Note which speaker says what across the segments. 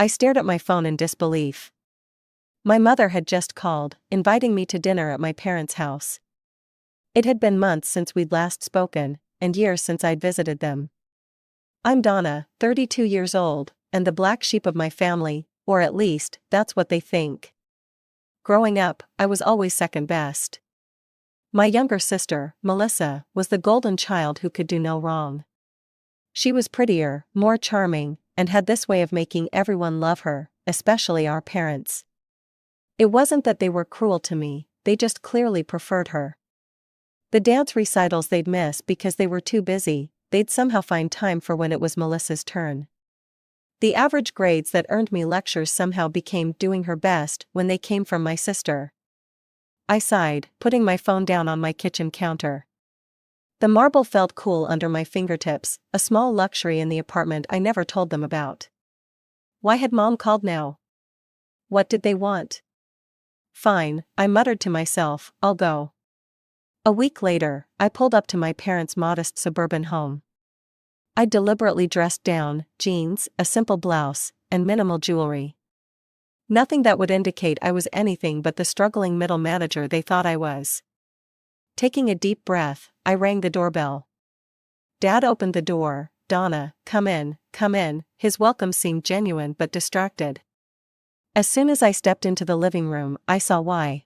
Speaker 1: I stared at my phone in disbelief. My mother had just called, inviting me to dinner at my parents' house. It had been months since we'd last spoken, and years since I'd visited them. I'm Donna, 32 years old, and the black sheep of my family, or at least, that's what they think. Growing up, I was always second best. My younger sister, Melissa, was the golden child who could do no wrong. She was prettier, more charming, and had this way of making everyone love her, especially our parents. It wasn't that they were cruel to me, they just clearly preferred her. The dance recitals they'd miss because they were too busy, they'd somehow find time for when it was Melissa's turn. The average grades that earned me lectures somehow became doing her best when they came from my sister. I sighed, putting my phone down on my kitchen counter. The marble felt cool under my fingertips, a small luxury in the apartment I never told them about. Why had Mom called now? What did they want? Fine, I muttered to myself, I'll go. A week later, I pulled up to my parents' modest suburban home. I deliberately dressed down, jeans, a simple blouse, and minimal jewelry. Nothing that would indicate I was anything but the struggling middle manager they thought I was. Taking a deep breath, I rang the doorbell. Dad opened the door. Donna, come in, come in. His welcome seemed genuine but distracted. As soon as I stepped into the living room, I saw why.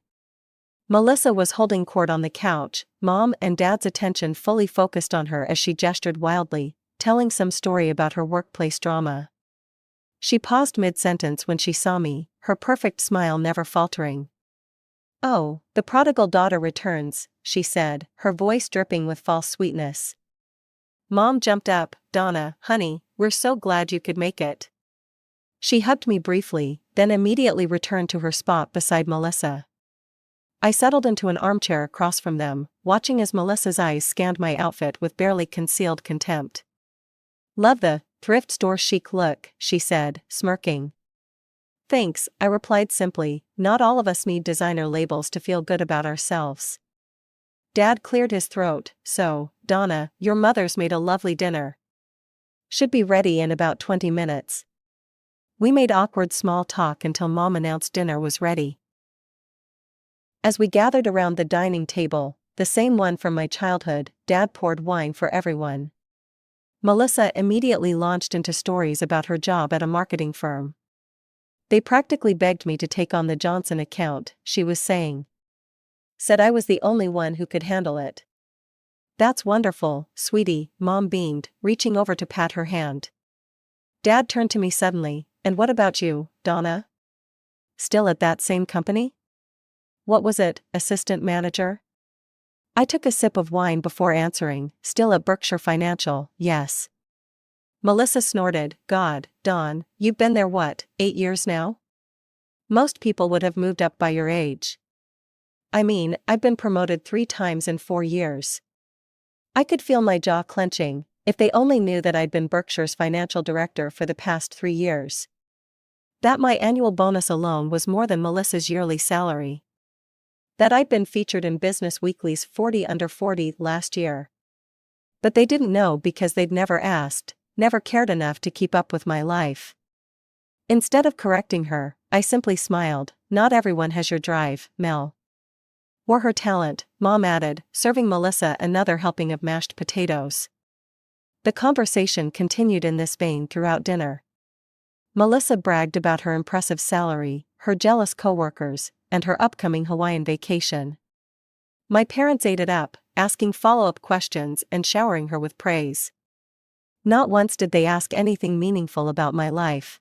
Speaker 1: Melissa was holding court on the couch, Mom and Dad's attention fully focused on her as she gestured wildly, telling some story about her workplace drama. She paused mid-sentence when she saw me, her perfect smile never faltering. "Oh, the prodigal daughter returns," she said, her voice dripping with false sweetness. Mom jumped up. "Donna, honey, we're so glad you could make it." She hugged me briefly, then immediately returned to her spot beside Melissa. I settled into an armchair across from them, watching as Melissa's eyes scanned my outfit with barely concealed contempt. "Love the thrift store chic look," she said, smirking. "Thanks," I replied simply, not all of us need designer labels to feel good about ourselves. Dad cleared his throat. "So, Donna, your mother's made a lovely dinner. Should be ready in about 20 minutes. We made awkward small talk until Mom announced dinner was ready. As we gathered around the dining table, the same one from my childhood, Dad poured wine for everyone. Melissa immediately launched into stories about her job at a marketing firm. "They practically begged me to take on the Johnson account," she was saying. "Said I was the only one who could handle it." "That's wonderful, sweetie," Mom beamed, reaching over to pat her hand. Dad turned to me suddenly. "And what about you, Donna? Still at that same company?" "What was it, assistant manager?" I took a sip of wine before answering. "Still at Berkshire Financial, yes." Melissa snorted. "God, Dawn, you've been there what, 8 years now? Most people would have moved up by your age." "I mean, I've been promoted 3 times in 4 years." I could feel my jaw clenching. If they only knew that I'd been Berkshire's financial director for the past 3 years. That my annual bonus alone was more than Melissa's yearly salary. That I'd been featured in Business Weekly's 40 Under 40 last year. But they didn't know because they'd never asked, never cared enough to keep up with my life. Instead of correcting her, I simply smiled. "Not everyone has your drive, Mel." "Or her talent," Mom added, serving Melissa another helping of mashed potatoes. The conversation continued in this vein throughout dinner. Melissa bragged about her impressive salary, her jealous coworkers, and her upcoming Hawaiian vacation. My parents ate it up, asking follow-up questions and showering her with praise. Not once did they ask anything meaningful about my life.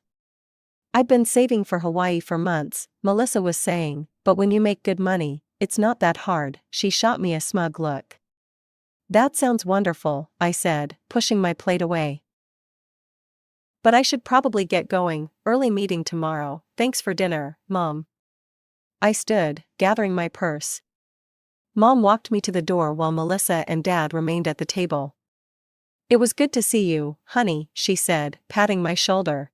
Speaker 1: "I've been saving for Hawaii for months," Melissa was saying, "but when you make good money, it's not that hard." She shot me a smug look. "That sounds wonderful," I said, pushing my plate away. "But I should probably get going, early meeting tomorrow. Thanks for dinner, Mom." I stood, gathering my purse. Mom walked me to the door while Melissa and Dad remained at the table. "It was good to see you, honey," she said, patting my shoulder.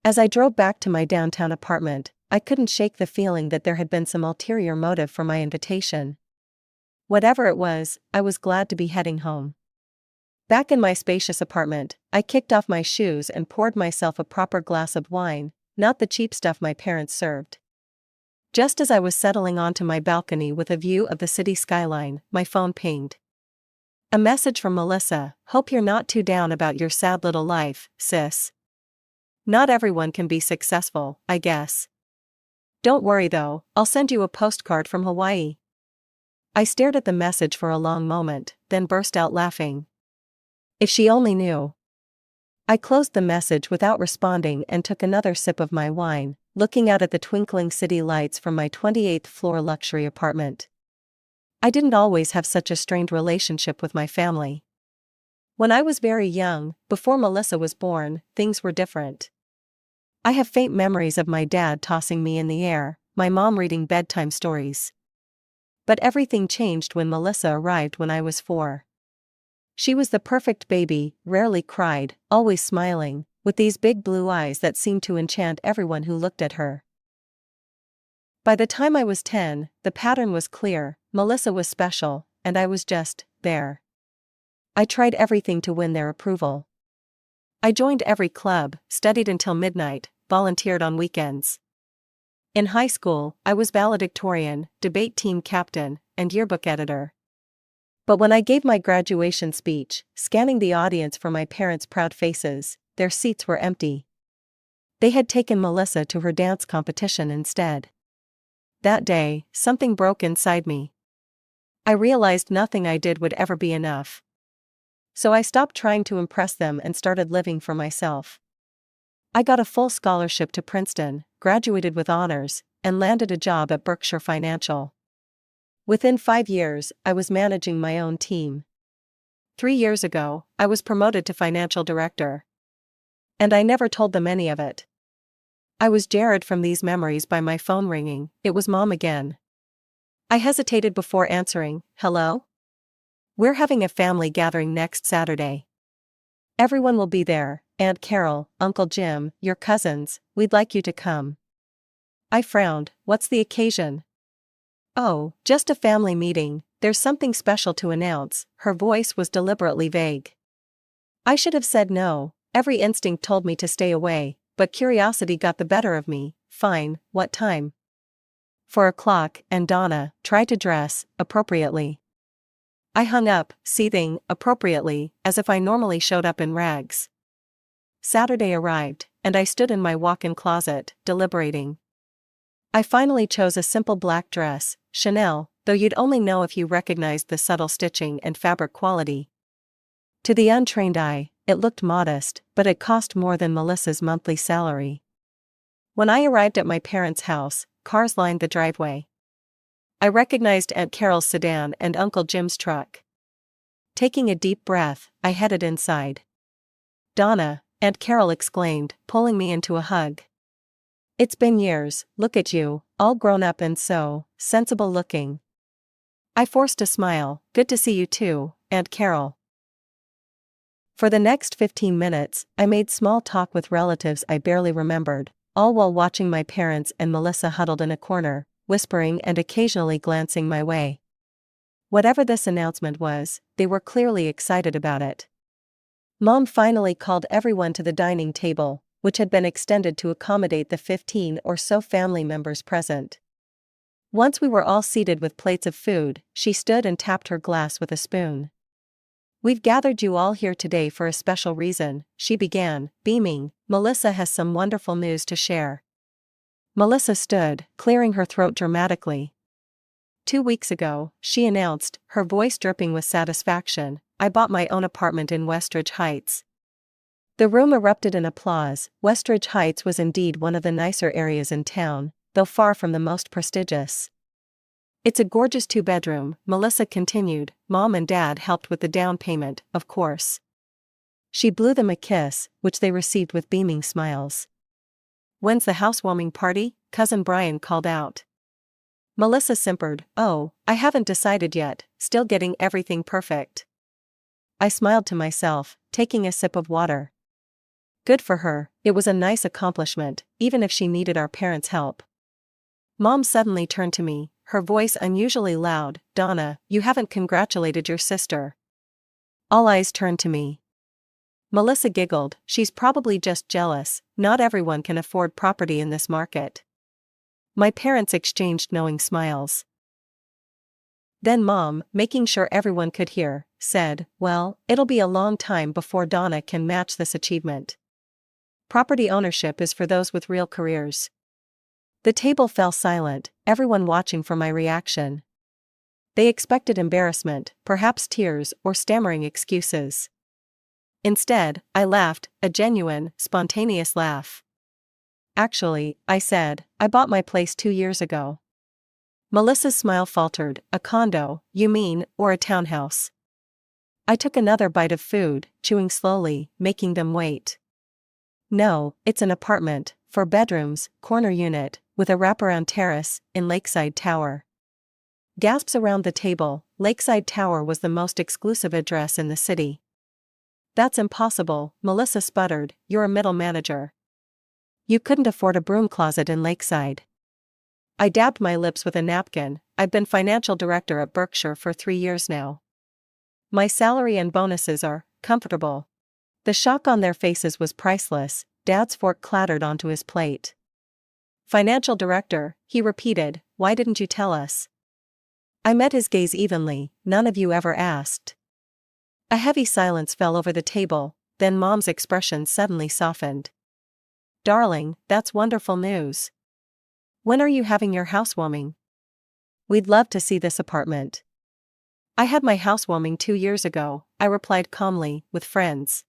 Speaker 1: As I drove back to my downtown apartment, I couldn't shake the feeling that there had been some ulterior motive for my invitation. Whatever it was, I was glad to be heading home. Back in my spacious apartment, I kicked off my shoes and poured myself a proper glass of wine, not the cheap stuff my parents served. Just as I was settling onto my balcony with a view of the city skyline, my phone pinged. A message from Melissa: "Hope you're not too down about your sad little life, sis. Not everyone can be successful, I guess. Don't worry though, I'll send you a postcard from Hawaii." I stared at the message for a long moment, then burst out laughing. If she only knew. I closed the message without responding and took another sip of my wine, looking out at the twinkling city lights from my 28th floor luxury apartment. I didn't always have such a strained relationship with my family. When I was very young, before Melissa was born, things were different. I have faint memories of my dad tossing me in the air, my mom reading bedtime stories. But everything changed when Melissa arrived when I was 4. She was the perfect baby, rarely cried, always smiling, with these big blue eyes that seemed to enchant everyone who looked at her. By the time I was 10, the pattern was clear: Melissa was special, and I was just there. I tried everything to win their approval. I joined every club, studied until midnight, volunteered on weekends. In high school, I was valedictorian, debate team captain, and yearbook editor. But when I gave my graduation speech, scanning the audience for my parents' proud faces, their seats were empty. They had taken Melissa to her dance competition instead. That day, something broke inside me. I realized nothing I did would ever be enough. So I stopped trying to impress them and started living for myself. I got a full scholarship to Princeton, graduated with honors, and landed a job at Berkshire Financial. Within 5 years, I was managing my own team. 3 years ago, I was promoted to financial director. And I never told them any of it. I was jarred from these memories by my phone ringing. It was Mom again. I hesitated before answering. "Hello? We're having a family gathering next Saturday. Everyone will be there: Aunt Carol, Uncle Jim, your cousins. We'd like you to come." I frowned. "What's the occasion?" "Oh, just a family meeting. There's something special to announce." Her voice was deliberately vague. I should have said no. Every instinct told me to stay away, but curiosity got the better of me. "Fine, what time?" "4 o'clock, and Donna, try to dress appropriately." I hung up, seething, appropriately, as if I normally showed up in rags. Saturday arrived, and I stood in my walk-in closet, deliberating. I finally chose a simple black dress, Chanel, though you'd only know if you recognized the subtle stitching and fabric quality. To the untrained eye, it looked modest, but it cost more than Melissa's monthly salary. When I arrived at my parents' house, cars lined the driveway. I recognized Aunt Carol's sedan and Uncle Jim's truck. Taking a deep breath, I headed inside. "Donna," Aunt Carol exclaimed, pulling me into a hug. "It's been years, look at you, all grown up and so sensible looking." I forced a smile. "Good to see you too, Aunt Carol." For the next 15 minutes, I made small talk with relatives I barely remembered, all while watching my parents and Melissa huddled in a corner, whispering and occasionally glancing my way. Whatever this announcement was, they were clearly excited about it. Mom finally called everyone to the dining table, which had been extended to accommodate the 15 or so family members present. Once we were all seated with plates of food, she stood and tapped her glass with a spoon. "We've gathered you all here today for a special reason," she began, beaming. "Melissa has some wonderful news to share." Melissa stood, clearing her throat dramatically. 2 weeks ago, she announced, her voice dripping with satisfaction, "I bought my own apartment in Westridge Heights." The room erupted in applause. Westridge Heights was indeed one of the nicer areas in town, though far from the most prestigious. "It's a gorgeous 2-bedroom, Melissa continued. "Mom and Dad helped with the down payment, of course." She blew them a kiss, which they received with beaming smiles. "When's the housewarming party?" Cousin Brian called out. Melissa simpered. "Oh, I haven't decided yet, still getting everything perfect." I smiled to myself, taking a sip of water. Good for her, it was a nice accomplishment, even if she needed our parents' help. Mom suddenly turned to me, her voice unusually loud. "Donna, you haven't congratulated your sister." All eyes turned to me. Melissa giggled, she's probably just jealous, not everyone can afford property in this market. My parents exchanged knowing smiles. Then Mom, making sure everyone could hear, said, well, it'll be a long time before Donna can match this achievement. Property ownership is for those with real careers. The table fell silent, everyone watching for my reaction. They expected embarrassment, perhaps tears or stammering excuses. Instead, I laughed, a genuine, spontaneous laugh. Actually, I said, I bought my place 2 years ago. Melissa's smile faltered, a condo, you mean, or a townhouse? I took another bite of food, chewing slowly, making them wait. No, it's an apartment, 4 bedrooms, corner unit, with a wraparound terrace, in Lakeside Tower. Gasps around the table, Lakeside Tower was the most exclusive address in the city. That's impossible, Melissa sputtered, you're a middle manager. You couldn't afford a broom closet in Lakeside. I dabbed my lips with a napkin, I've been financial director at Berkshire for 3 years now. My salary and bonuses are comfortable. The shock on their faces was priceless, Dad's fork clattered onto his plate. Financial director, he repeated, why didn't you tell us? I met his gaze evenly, none of you ever asked. A heavy silence fell over the table, then Mom's expression suddenly softened. Darling, that's wonderful news. When are you having your housewarming? We'd love to see this apartment. I had my housewarming 2 years ago, I replied calmly, with friends.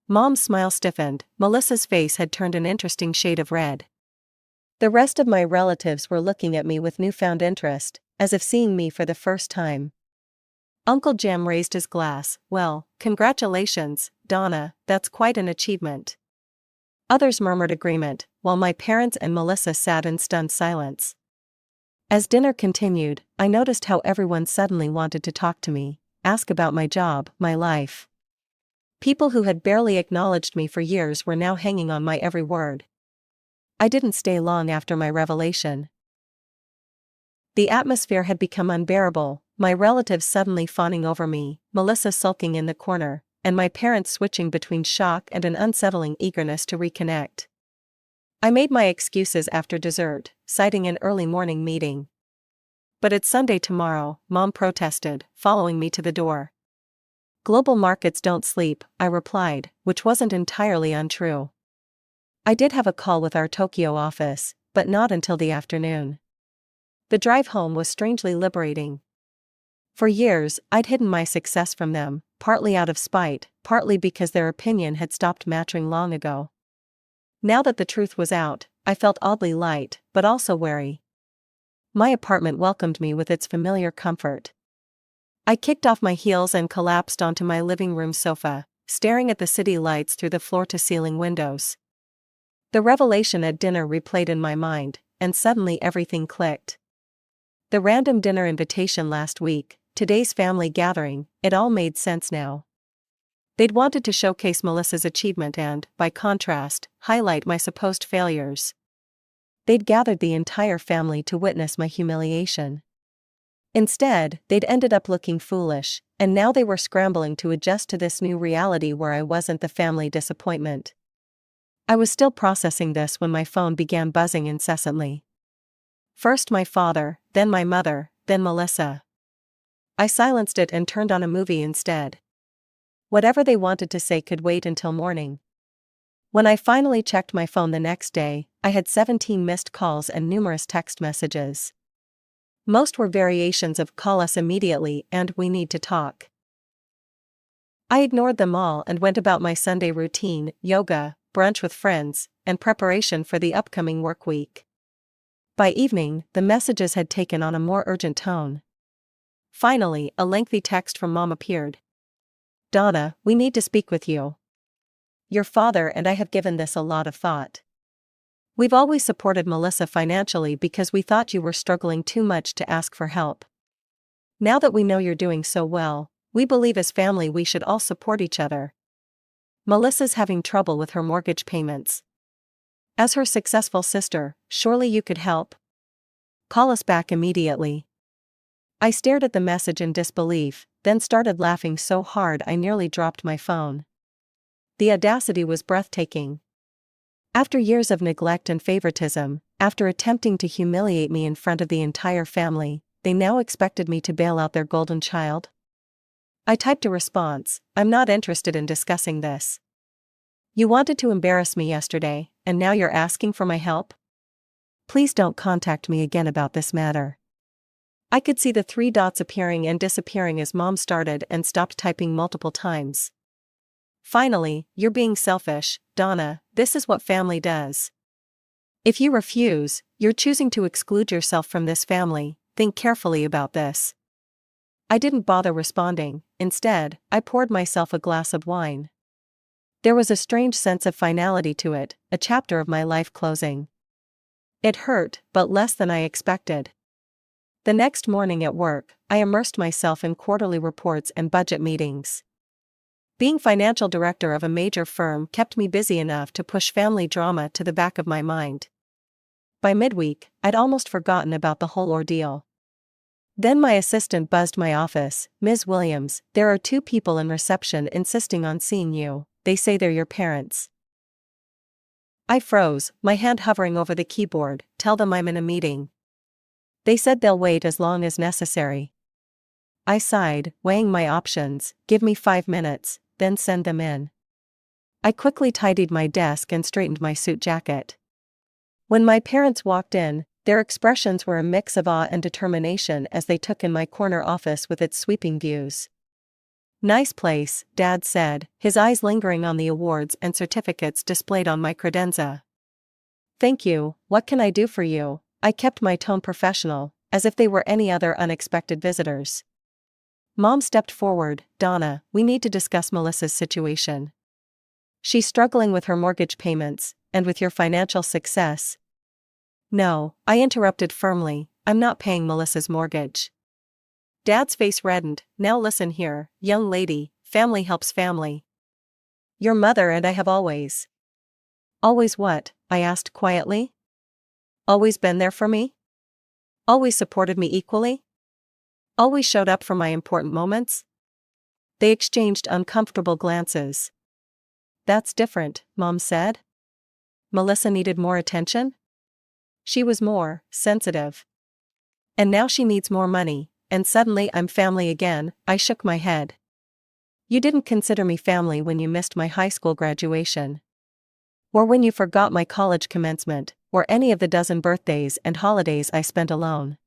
Speaker 1: Mom's smile stiffened, Melissa's face had turned an interesting shade of red. The rest of my relatives were looking at me with newfound interest, as if seeing me for the first time. Uncle Jim raised his glass, well, congratulations, Donna, that's quite an achievement. Others murmured agreement, while my parents and Melissa sat in stunned silence. As dinner continued, I noticed how everyone suddenly wanted to talk to me, ask about my job, my life. People who had barely acknowledged me for years were now hanging on my every word. I didn't stay long after my revelation. The atmosphere had become unbearable, my relatives suddenly fawning over me, Melissa sulking in the corner, and my parents switching between shock and an unsettling eagerness to reconnect. I made my excuses after dessert, citing an early morning meeting. But it's Sunday tomorrow, Mom protested, following me to the door. Global markets don't sleep, I replied, which wasn't entirely untrue. I did have a call with our Tokyo office, but not until the afternoon. The drive home was strangely liberating. For years, I'd hidden my success from them, partly out of spite, partly because their opinion had stopped mattering long ago. Now that the truth was out, I felt oddly light, but also wary. My apartment welcomed me with its familiar comfort. I kicked off my heels and collapsed onto my living room sofa, staring at the city lights through the floor-to-ceiling windows. The revelation at dinner replayed in my mind, and suddenly everything clicked. The random dinner invitation last week, today's family gathering, it all made sense now. They'd wanted to showcase Melissa's achievement and, by contrast, highlight my supposed failures. They'd gathered the entire family to witness my humiliation. Instead, they'd ended up looking foolish, and now they were scrambling to adjust to this new reality where I wasn't the family disappointment. I was still processing this when my phone began buzzing incessantly. First my father, then my mother, then Melissa. I silenced it and turned on a movie instead. Whatever they wanted to say could wait until morning. When I finally checked my phone the next day, I had 17 missed calls and numerous text messages. Most were variations of "call us immediately" and "we need to talk." I ignored them all and went about my Sunday routine, yoga, brunch with friends, and preparation for the upcoming work week. By evening, the messages had taken on a more urgent tone. Finally, a lengthy text from Mom appeared. "Donna, we need to speak with you. Your father and I have given this a lot of thought. We've always supported Melissa financially because we thought you were struggling too much to ask for help. Now that we know you're doing so well, we believe as family we should all support each other. Melissa's having trouble with her mortgage payments. As her successful sister, surely you could help? Call us back immediately." I stared at the message in disbelief, then started laughing so hard I nearly dropped my phone. The audacity was breathtaking. After years of neglect and favoritism, after attempting to humiliate me in front of the entire family, they now expected me to bail out their golden child? I typed a response, "I'm not interested in discussing this. You wanted to embarrass me yesterday, and now you're asking for my help? Please don't contact me again about this matter." I could see the 3 dots appearing and disappearing as Mom started and stopped typing multiple times. Finally, "You're being selfish, Donna, this is what family does. If you refuse, you're choosing to exclude yourself from this family, think carefully about this." I didn't bother responding, instead, I poured myself a glass of wine. There was a strange sense of finality to it, a chapter of my life closing. It hurt, but less than I expected. The next morning at work, I immersed myself in quarterly reports and budget meetings. Being financial director of a major firm kept me busy enough to push family drama to the back of my mind. By midweek, I'd almost forgotten about the whole ordeal. Then my assistant buzzed my office, "Ms. Williams, there are 2 people in reception insisting on seeing you. They say they're your parents." I froze, my hand hovering over the keyboard. "Tell them I'm in a meeting." They said they'll wait as long as necessary. I sighed, weighing my options. "Give me 5 minutes, then send them in." I quickly tidied my desk and straightened my suit jacket. When my parents walked in, their expressions were a mix of awe and determination as they took in my corner office with its sweeping views. "Nice place," Dad said, his eyes lingering on the awards and certificates displayed on my credenza. "Thank you, what can I do for you?" I kept my tone professional, as if they were any other unexpected visitors. Mom stepped forward. "Donna, we need to discuss Melissa's situation. She's struggling with her mortgage payments, and with your financial success." "No," I interrupted firmly, "I'm not paying Melissa's mortgage." Dad's face reddened. "Now listen here, young lady, family helps family. Your mother and I have always." "Always what?" I asked quietly. "Always been there for me? Always supported me equally? Always showed up for my important moments?" They exchanged uncomfortable glances. "That's different," Mom said. "Melissa needed more attention? She was more sensitive. And now she needs more money, and suddenly I'm family again." I shook my head. "You didn't consider me family when you missed my high school graduation. Or when you forgot my college commencement, or any of the dozen birthdays and holidays I spent alone."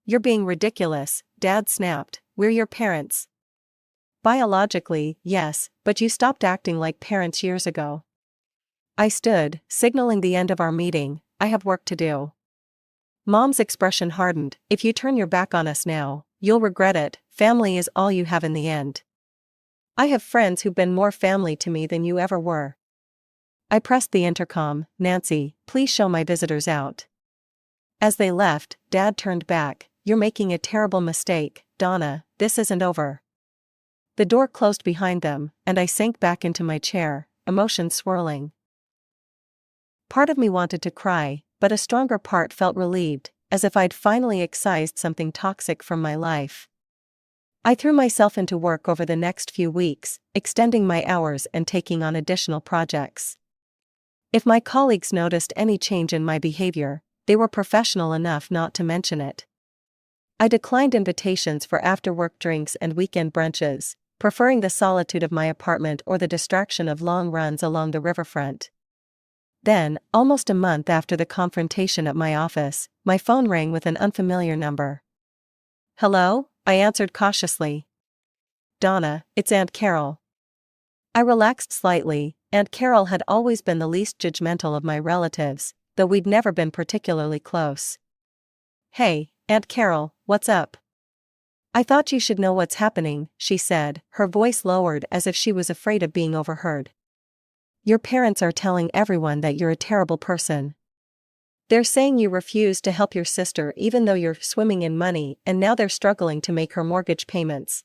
Speaker 1: "You're being ridiculous," Dad snapped. "We're your parents." "Biologically, yes, but you stopped acting like parents years ago." I stood, signaling the end of our meeting. "I have work to do." Mom's expression hardened. "If you turn your back on us now, you'll regret it. Family is all you have in the end. I have friends who've been more family to me than you ever were." I pressed the intercom. "Nancy, please show my visitors out." As they left, Dad turned back. "You're making a terrible mistake, Donna, this isn't over." The door closed behind them, and I sank back into my chair, emotions swirling. Part of me wanted to cry, but a stronger part felt relieved, as if I'd finally excised something toxic from my life. I threw myself into work over the next few weeks, extending my hours and taking on additional projects. If my colleagues noticed any change in my behavior, they were professional enough not to mention it. I declined invitations for after-work drinks and weekend brunches, preferring the solitude of my apartment or the distraction of long runs along the riverfront. Then, almost a month after the confrontation at my office, my phone rang with an unfamiliar number. "Hello?" I answered cautiously. "Donna, it's Aunt Carol." I relaxed slightly. Aunt Carol had always been the least judgmental of my relatives, though we'd never been particularly close. "Hey, Aunt Carol, what's up?" "I thought you should know what's happening," she said, her voice lowered as if she was afraid of being overheard. "Your parents are telling everyone that you're a terrible person. They're saying you refused to help your sister even though you're swimming in money, and now they're struggling to make her mortgage payments."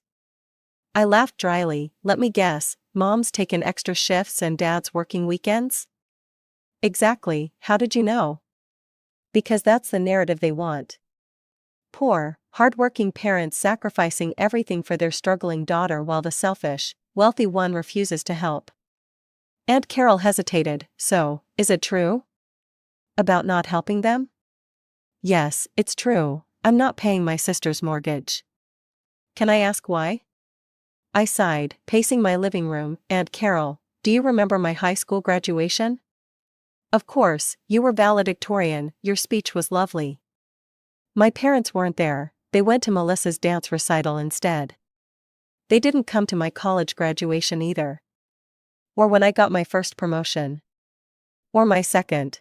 Speaker 1: I laughed dryly. "Let me guess, Mom's taken extra shifts and Dad's working weekends?" "Exactly, how did you know?" "Because that's the narrative they want. Poor, Hardworking parents sacrificing everything for their struggling daughter while the selfish, wealthy one refuses to help. Aunt Carol hesitated. So, is it true? About not helping them? Yes, it's true. I'm not paying my sister's mortgage. Can I ask why? I sighed, pacing my living room. Aunt Carol, do you remember my high school graduation? Of course, you were valedictorian, your speech was lovely. My parents weren't there, they went to Melissa's dance recital instead. They didn't come to my college graduation either. Or when I got my first promotion. Or my second.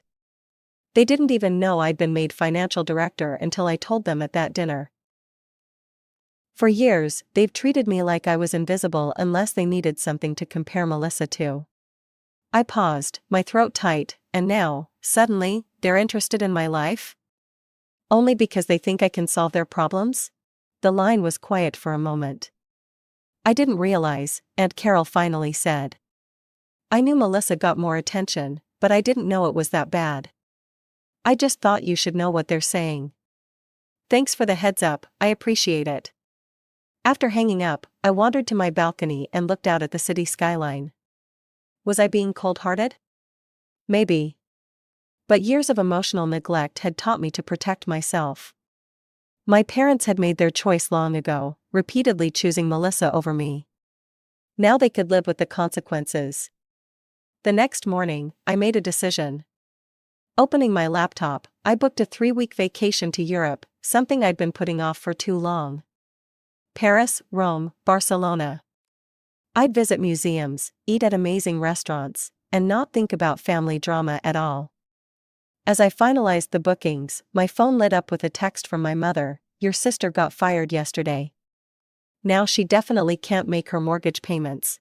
Speaker 1: They didn't even know I'd been made financial director until I told them at that dinner. For years, they've treated me like I was invisible unless they needed something to compare Melissa to. I paused, my throat tight, and now, suddenly, they're interested in my life? Only because they think I can solve their problems? The line was quiet for a moment. I didn't realize, Aunt Carol finally said. I knew Melissa got more attention, but I didn't know it was that bad. I just thought you should know what they're saying. Thanks for the heads up, I appreciate it. After hanging up, I wandered to my balcony and looked out at the city skyline. Was I being cold-hearted? Maybe. But years of emotional neglect had taught me to protect myself. My parents had made their choice long ago, repeatedly choosing Melissa over me. Now they could live with the consequences. The next morning, I made a decision. Opening my laptop, I booked a 3-week vacation to Europe, something I'd been putting off for too long. Paris, Rome, Barcelona. I'd visit museums, eat at amazing restaurants, and not think about family drama at all. As I finalized the bookings, my phone lit up with a text from my mother. Your sister got fired yesterday. Now she definitely can't make her mortgage payments.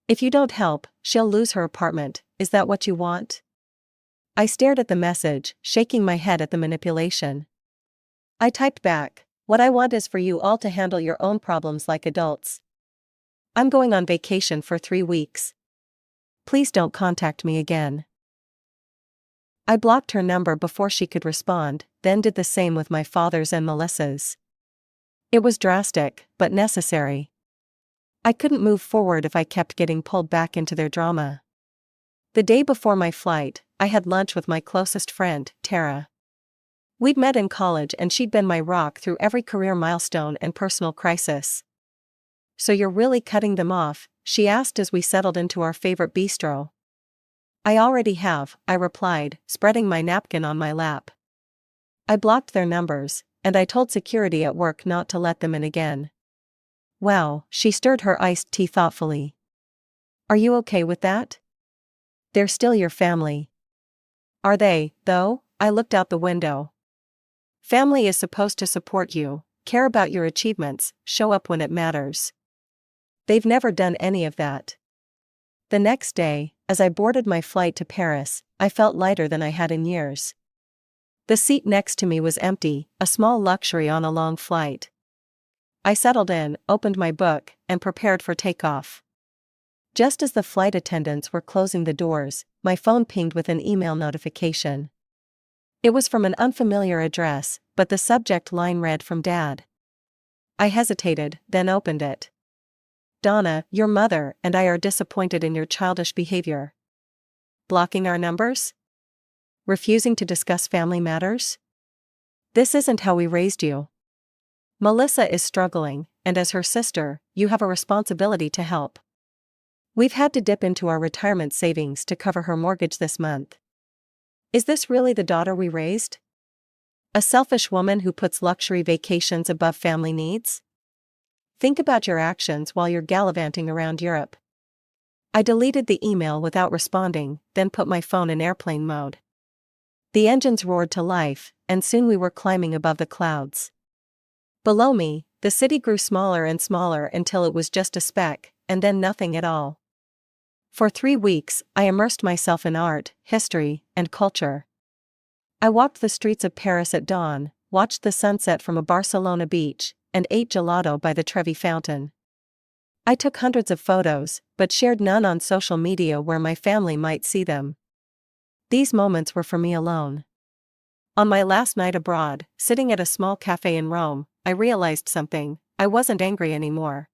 Speaker 1: If you don't help, she'll lose her apartment. Is that what you want? I stared at the message, shaking my head at the manipulation. I typed back, what I want is for you all to handle your own problems like adults. I'm going on vacation for 3 weeks. Please don't contact me again. I blocked her number before she could respond, then did the same with my father's and Melissa's. It was drastic, but necessary. I couldn't move forward if I kept getting pulled back into their drama. The day before my flight, I had lunch with my closest friend, Tara. We'd met in college and she'd been my rock through every career milestone and personal crisis. So you're really cutting them off? She asked as we settled into our favorite bistro. I already have, I replied, spreading my napkin on my lap. I blocked their numbers, and I told security at work not to let them in again. Wow, she stirred her iced tea thoughtfully. Are you okay with that? They're still your family. Are they, though? I looked out the window. Family is supposed to support you, care about your achievements, show up when it matters. They've never done any of that. The next day, as I boarded my flight to Paris, I felt lighter than I had in years. The seat next to me was empty, a small luxury on a long flight. I settled in, opened my book, and prepared for takeoff. Just as the flight attendants were closing the doors, my phone pinged with an email notification. It was from an unfamiliar address, but the subject line read from Dad. I hesitated, then opened it. Donna, your mother and I are disappointed in your childish behavior. Blocking our numbers? Refusing to discuss family matters? This isn't how we raised you. Melissa is struggling, and as her sister, you have a responsibility to help. We've had to dip into our retirement savings to cover her mortgage this month. Is this really the daughter we raised? A selfish woman who puts luxury vacations above family needs? Think about your actions while you're gallivanting around Europe. I deleted the email without responding, then put my phone in airplane mode. The engines roared to life, and soon we were climbing above the clouds. Below me, the city grew smaller and smaller until it was just a speck, and then nothing at all. For 3 weeks, I immersed myself in art, history, and culture. I walked the streets of Paris at dawn, watched the sunset from a Barcelona beach, and ate gelato by the Trevi fountain. I took hundreds of photos, but shared none on social media where my family might see them. These moments were for me alone. On my last night abroad, sitting at a small cafe in Rome, I realized something. I wasn't angry anymore.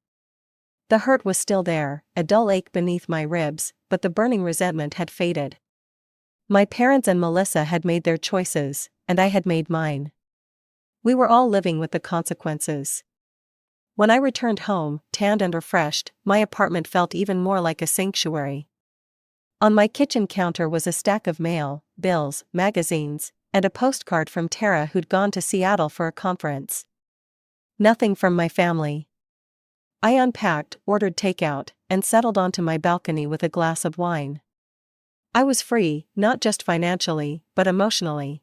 Speaker 1: The hurt was still there, a dull ache beneath my ribs, but the burning resentment had faded. My parents and Melissa had made their choices, and I had made mine. We were all living with the consequences. When I returned home, tanned and refreshed, my apartment felt even more like a sanctuary. On my kitchen counter was a stack of mail, bills, magazines, and a postcard from Tara who'd gone to Seattle for a conference. Nothing from my family. I unpacked, ordered takeout, and settled onto my balcony with a glass of wine. I was free, not just financially, but emotionally.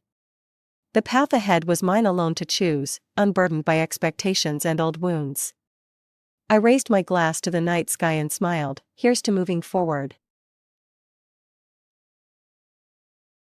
Speaker 1: The path ahead was mine alone to choose, unburdened by expectations and old wounds. I raised my glass to the night sky and smiled, here's to moving forward.